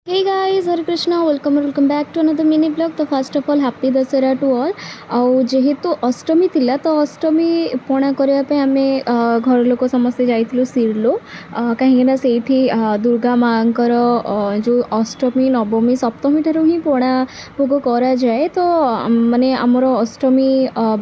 Hey guys, Hare Krishna, welcome back to another mini blog. तो first of all happy Dussehra to all. आउ जेहेतु अष्टमी थिला तो अष्टमी पणा करने पे आमे घर लोक समस्ते जाइथिलु सिरलो कहीं सेठी दुर्गा माँकर जो अष्टमी नवमी सप्तमी ठारू ही पणा भोग करा जाए। तो माने आमर अष्टमी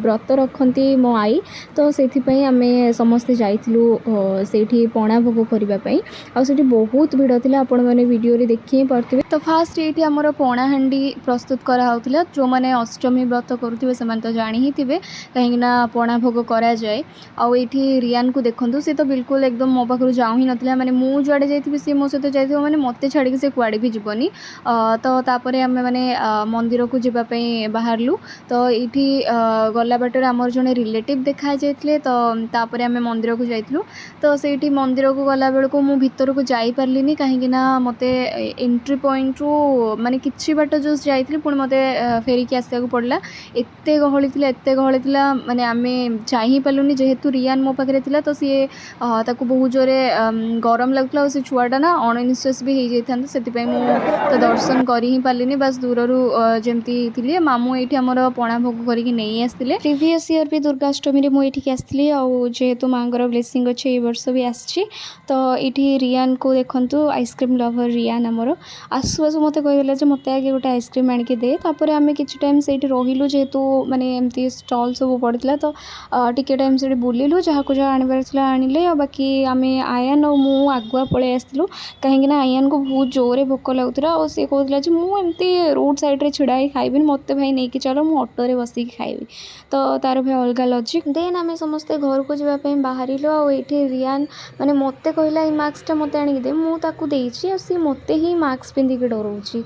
व्रत रखती मो आई तो से आमे समस्ते जाइथिलु सेठी पणा भोग करबा पई। आ सेठी बहुत भिड़ थिला, आपण माने वीडियो रे देखि पार्थिबे। तो फास्ट ये आमर पणाहांडी प्रस्तुत कराउथिला। जो माने अष्टमी व्रत करुथिबे से तो जानि ही थिबे कहीं पणा भोग करा जाए। आउ एठी रियान को देखंतु, से तो बिल्कुल एकदम मो पाखरु जाऊ ही नथिला। माने मु जुआडे जाइथिबे से मो सहित जाइथिबो, माने मते छाडी से कुआडे भी जीवनी। तो तापरे आमे माने मंदिर को जीवा पई बाहरलु। तो एठी गला बाटर आमर जने रिलेटिव देखा जाइथिले। तो तापरे आमे मंदिर को जाइथिलु। तो सेठी मंदिर को गला बेल को मु भीतर को जाई पारलिनी कहीं मते एंट्री पॉइंट रु माने किछि बाट जो जाइथिलि पुणी मते फेरिकी आसिया को पड़ला। एत्ते गहଳି थिला माने आमे जाई ही पालुनी। जेहेतु रियान मो पाखरे थिला तो सी ताको बहुत जोरे गरम लागुला। से छुआटा ना अणनिश्वास भी हो जाइथान, सेति पई मु तो दर्शन करी ही पालिनी। बस दूररू जेमती थिली मामू एठी हमर पणा भोग करिकि नेई आस्थिले। प्रीवियस ईयर भी दुर्गाष्टमी रे मु एठी आस्थिली। आ जेहेतु मांगर ब्लेसिंग अछि ए वर्ष भी आछि। तो ये रियान को देखंतु, आइसक्रीम लवर रियान आमर आसु आसु मते कहदेला जे मते आगे गोटे आइसक्रीम आनिके दे। तापर आमे किछि टाइम सेठी रहिलु, जेहेतु माने एमती स्टॉल सब पड़ितला। तो टिके टाइम सेठी बुलिलु, जहा को जहा आनिबार थिला आनिले। आ बाकी आमे आयान और मु आगुआ पळे आस्थिलु कहीं आयान को बहुत जोरे भोक लागुतला। और से कहला जे मु एमती रोड साइड रे छिड़ाई खाइबिन, मते भाई नेकी चलो मु ऑटो रे बसी खाइबी। तो तार भाई अलग लॉजिक। देन आमे समस्ते घर को जावा पई बाहरिलु। आ एठी रियान माने मते कहला ई मास्क मते आनिक दे, मु ताकू देछि। सी मते ही मास्क पिंधिक डरौछि।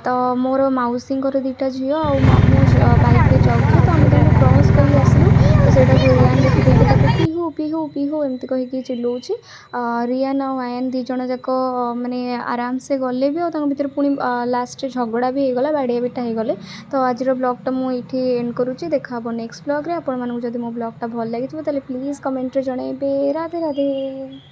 तो मोर मौसी दुईटा झील आ मामू बाइक रे जाउछि। तो आम क्रॉस कर आसलु। तो सेटा रियान देखि पिहू पिहू पिहू एमती कहिकी चिल्लौछि। रियान आ आयन दी जण जाक माने आराम से गले भी और भीतर पुणी लास्ट झगड़ा भी होगला, बाड़िया बिटा हो गले। तो आज ब्लॉगटा मुझे एंड करुच्ची। देखा नेक्स्ट ब्लॉग रे। आपण मानू जदि मो ब्लॉगटा भल लगी तो प्लीज कमेंट रे जणाइबे। राधे राधे।